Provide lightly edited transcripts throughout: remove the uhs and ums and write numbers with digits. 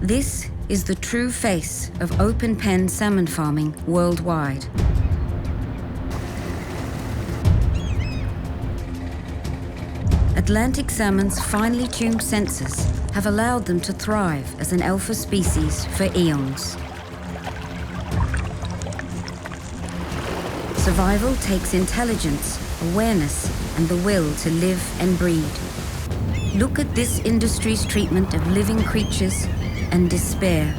This is the true face of open-pen salmon farming worldwide. Atlantic salmon's finely tuned sensors have allowed them to thrive as an alpha species for eons. Survival takes intelligence, awareness, and the will to live and breed. Look at this industry's treatment of living creatures and despair.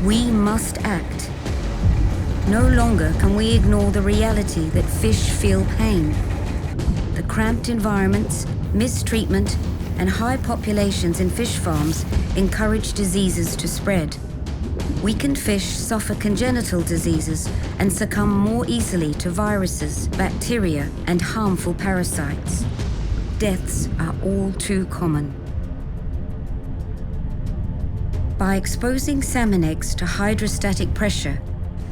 We must act. No longer can we ignore the reality that fish feel pain. The cramped environments, mistreatment, and high populations in fish farms encourage diseases to spread. Weakened fish suffer congenital diseases and succumb more easily to viruses, bacteria, and harmful parasites. Deaths are all too common. By exposing salmon eggs to hydrostatic pressure,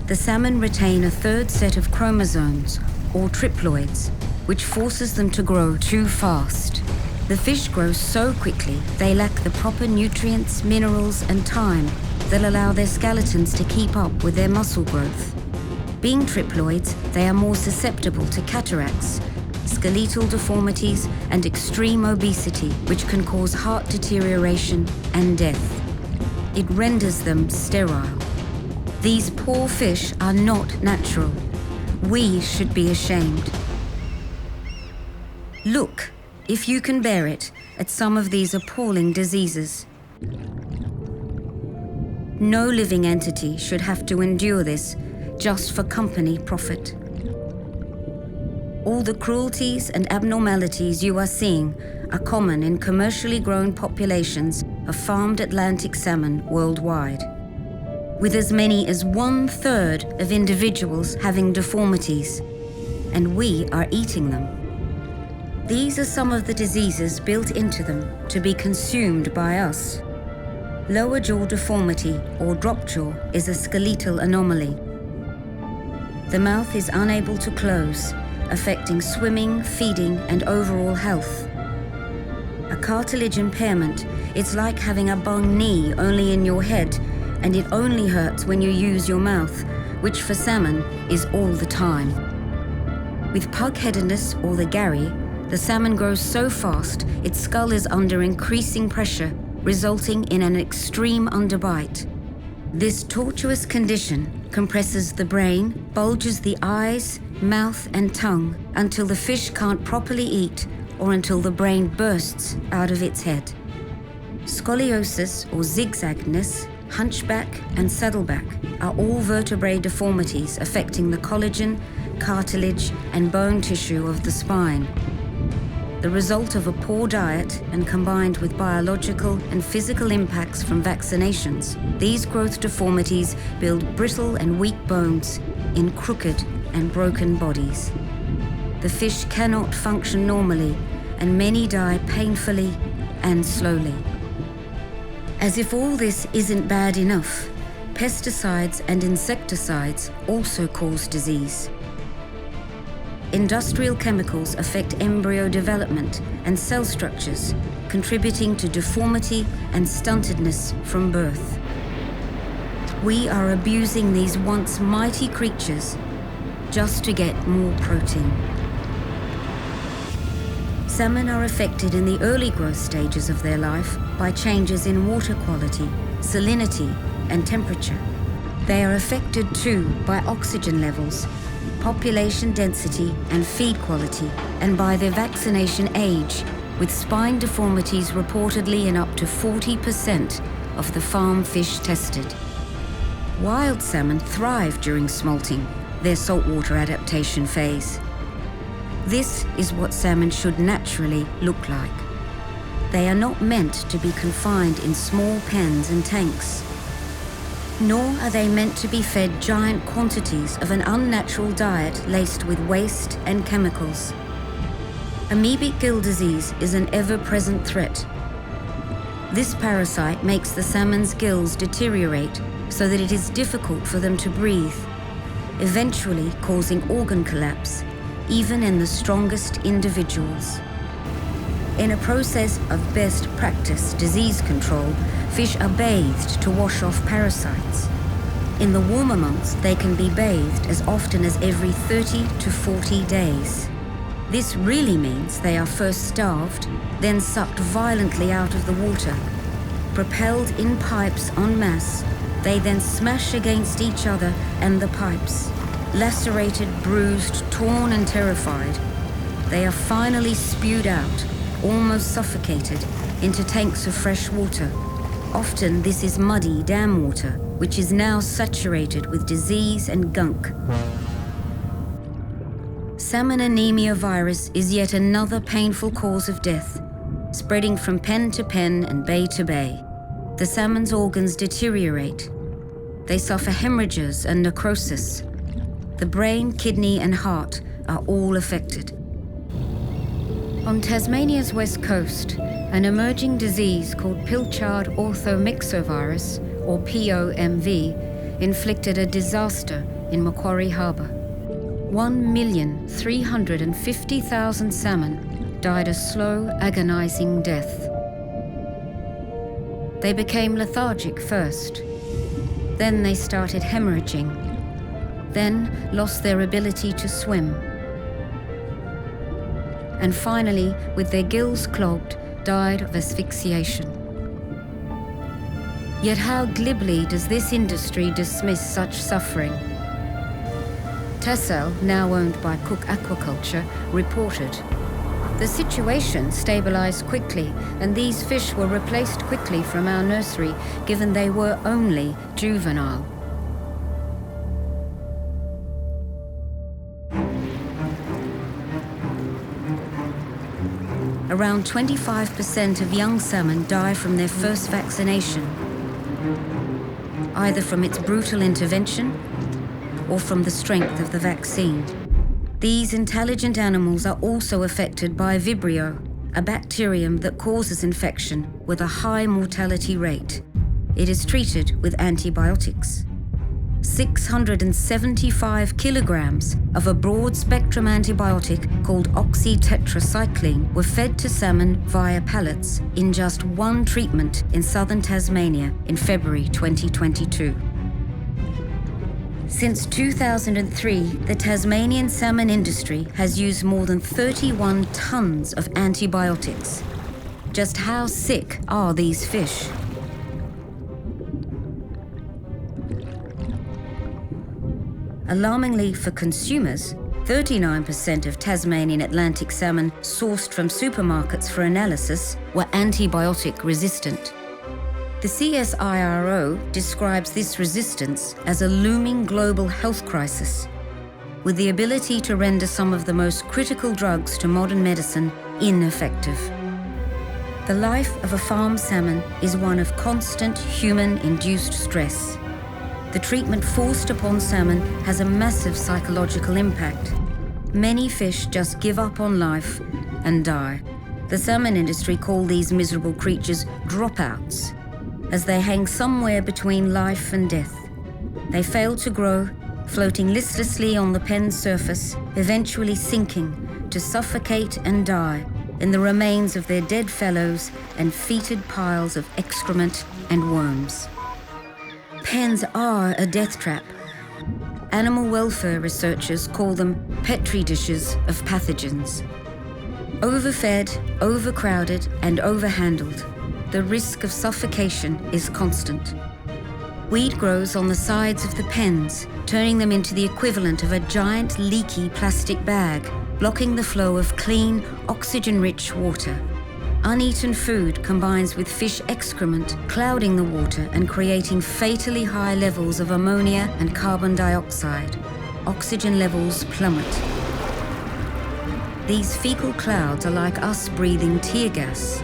the salmon retain a third set of chromosomes, or triploids, which forces them to grow too fast. The fish grow so quickly they lack the proper nutrients, minerals, and time that allow their skeletons to keep up with their muscle growth. Being triploids, they are more susceptible to cataracts, skeletal deformities, and extreme obesity, which can cause heart deterioration and death. It renders them sterile. These poor fish are not natural. We should be ashamed. Look, if you can bear it, at some of these appalling diseases. No living entity should have to endure this just for company profit. All the cruelties and abnormalities you are seeing are common in commercially grown populations of farmed Atlantic salmon worldwide, with as many as 1/3 of individuals having deformities, and we are eating them. These are some of the diseases built into them to be consumed by us. Lower jaw deformity, or drop jaw, is a skeletal anomaly. The mouth is unable to close, affecting swimming, feeding, and overall health. A cartilage impairment, it's like having a bung knee only in your head, and it only hurts when you use your mouth, which for salmon is all the time. With pug-headedness, or the Gary, the salmon grows so fast its skull is under increasing pressure, resulting in an extreme underbite. This tortuous condition compresses the brain, bulges the eyes, mouth, and tongue until the fish can't properly eat or until the brain bursts out of its head. Scoliosis, or zigzagness, hunchback, and saddleback are all vertebrae deformities affecting the collagen, cartilage, and bone tissue of the spine. The result of a poor diet and combined with biological and physical impacts from vaccinations, these growth deformities build brittle and weak bones in crooked and broken bodies. The fish cannot function normally, and many die painfully and slowly. As if all this isn't bad enough, pesticides and insecticides also cause disease. Industrial chemicals affect embryo development and cell structures, contributing to deformity and stuntedness from birth. We are abusing these once mighty creatures just to get more protein. Salmon are affected in the early growth stages of their life by changes in water quality, salinity, and temperature. They are affected too by oxygen levels, population density, and feed quality, and by their vaccination age, with spine deformities reportedly in up to 40% of the farm fish tested. Wild salmon thrive during smolting, their saltwater adaptation phase. This is what salmon should naturally look like. They are not meant to be confined in small pens and tanks, nor are they meant to be fed giant quantities of an unnatural diet laced with waste and chemicals. Amoebic gill disease is an ever-present threat. This parasite makes the salmon's gills deteriorate so that it is difficult for them to breathe. eventually causing organ collapse, even in the strongest individuals. In a process of best practice disease control, fish are bathed to wash off parasites. In the warmer months, they can be bathed as often as every 30 to 40 days. This really means they are first starved, then sucked violently out of the water. Propelled in pipes en masse, they then smash against each other and the pipes. Lacerated, bruised, torn and terrified, they are finally spewed out, almost suffocated, into tanks of fresh water. Often this is muddy dam water, which is now saturated with disease and gunk. Salmon anemia virus is yet another painful cause of death, spreading from pen to pen and bay to bay. The salmon's organs deteriorate. They suffer hemorrhages and necrosis. The brain, kidney and heart are all affected. On Tasmania's west coast, an emerging disease called pilchard orthomyxovirus, or POMV, inflicted a disaster in Macquarie Harbour. 1,350,000 salmon died a slow, agonizing death. They became lethargic first. Then they started hemorrhaging. Then lost their ability to swim. And finally, with their gills clogged, died of asphyxiation. Yet how glibly does this industry dismiss such suffering? Tassal, now owned by Cook Aquaculture, reported, "The situation stabilized quickly, and these fish were replaced quickly from our nursery, given they were only juvenile." Around 25% of young salmon die from their first vaccination, either from its brutal intervention or from the strength of the vaccine. These intelligent animals are also affected by Vibrio, a bacterium that causes infection with a high mortality rate. It is treated with antibiotics. 675 kilograms of a broad-spectrum antibiotic called oxytetracycline were fed to salmon via pellets in just one treatment in southern Tasmania in February 2022. Since 2003, the Tasmanian salmon industry has used more than 31 tons of antibiotics. Just how sick are these fish? Alarmingly for consumers, 39% of Tasmanian Atlantic salmon sourced from supermarkets for analysis were antibiotic resistant. The CSIRO describes this resistance as a looming global health crisis, with the ability to render some of the most critical drugs to modern medicine ineffective. The life of a farm salmon is one of constant human-induced stress. The treatment forced upon salmon has a massive psychological impact. Many fish just give up on life and die. The salmon industry call these miserable creatures dropouts, as they hang somewhere between life and death. They fail to grow, floating listlessly on the pen's surface, eventually sinking to suffocate and die in the remains of their dead fellows and fetid piles of excrement and worms. Pens are a death trap. Animal welfare researchers call them petri dishes of pathogens. Overfed, overcrowded, and overhandled, the risk of suffocation is constant. Weed grows on the sides of the pens, turning them into the equivalent of a giant leaky plastic bag, blocking the flow of clean, oxygen-rich water. Uneaten food combines with fish excrement, clouding the water and creating fatally high levels of ammonia and carbon dioxide. Oxygen levels plummet. These fecal clouds are like us breathing tear gas.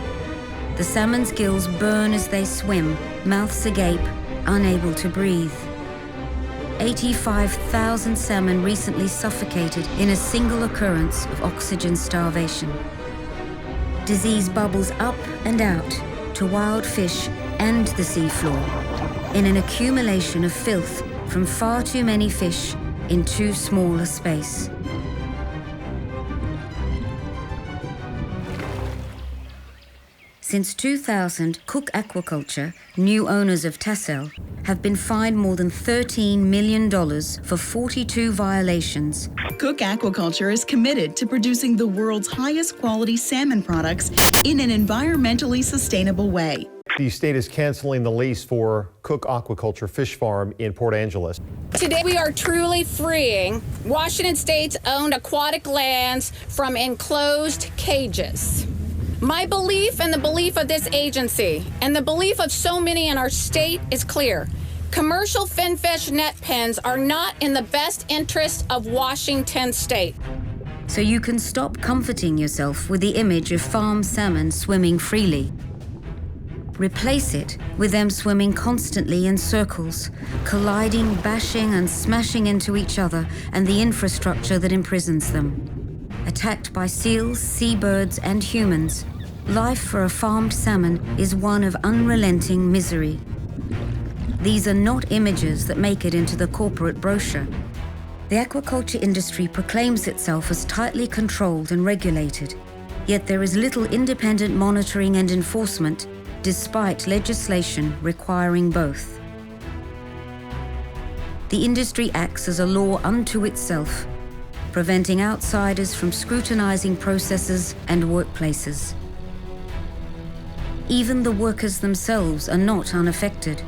The salmon's gills burn as they swim, mouths agape, unable to breathe. 85,000 salmon recently suffocated in a single occurrence of oxygen starvation. Disease bubbles up and out to wild fish and the seafloor in an accumulation of filth from far too many fish in too small a space. Since 2000, Cook Aquaculture, new owners of Tassel, have been fined more than $13 million for 42 violations. Cook Aquaculture is committed to producing the world's highest quality salmon products in an environmentally sustainable way. The state is canceling the lease for Cook Aquaculture Fish Farm in Port Angeles. Today we are truly freeing Washington State's owned aquatic lands from enclosed cages. My belief and the belief of this agency and the belief of so many in our state is clear. Commercial finfish net pens are not in the best interest of Washington State. So you can stop comforting yourself with the image of farm salmon swimming freely. Replace it with them swimming constantly in circles, colliding, bashing and smashing into each other and the infrastructure that imprisons them. Attacked by seals, seabirds and humans, life for a farmed salmon is one of unrelenting misery. These are not images that make it into the corporate brochure. The aquaculture industry proclaims itself as tightly controlled and regulated, yet there is little independent monitoring and enforcement, despite legislation requiring both. The industry acts as a law unto itself, preventing outsiders from scrutinizing processes and workplaces. Even the workers themselves are not unaffected.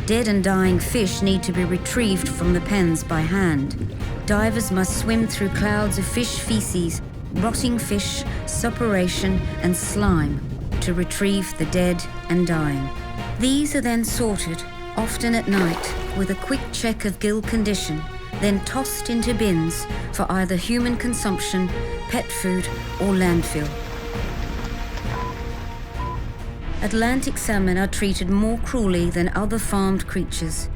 Dead and dying fish need to be retrieved from the pens by hand. Divers must swim through clouds of fish feces, rotting fish, suppuration, and slime to retrieve the dead and dying. These are then sorted, often at night, with a quick check of gill condition, then tossed into bins for either human consumption, pet food, or landfill. Atlantic salmon are treated more cruelly than other farmed creatures.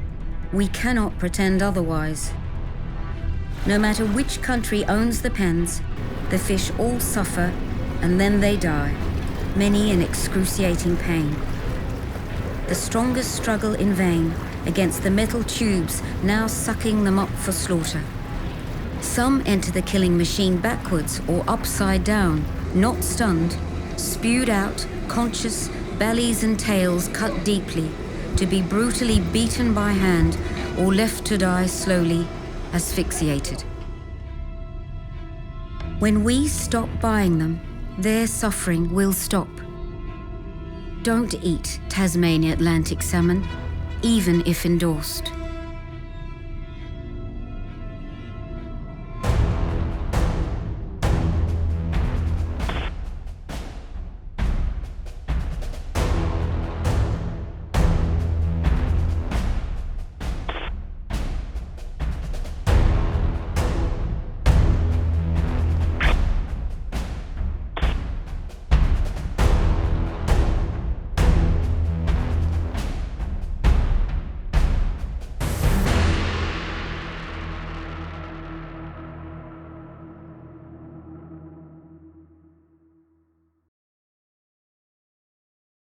We cannot pretend otherwise. No matter which country owns the pens, the fish all suffer and then they die, many in excruciating pain. The strongest struggle in vain against the metal tubes now sucking them up for slaughter. Some enter the killing machine backwards or upside down, not stunned, spewed out, conscious, bellies and tails cut deeply, to be brutally beaten by hand or left to die slowly, asphyxiated. When we stop buying them, their suffering will stop. Don't eat Tasmania Atlantic salmon, even if endorsed.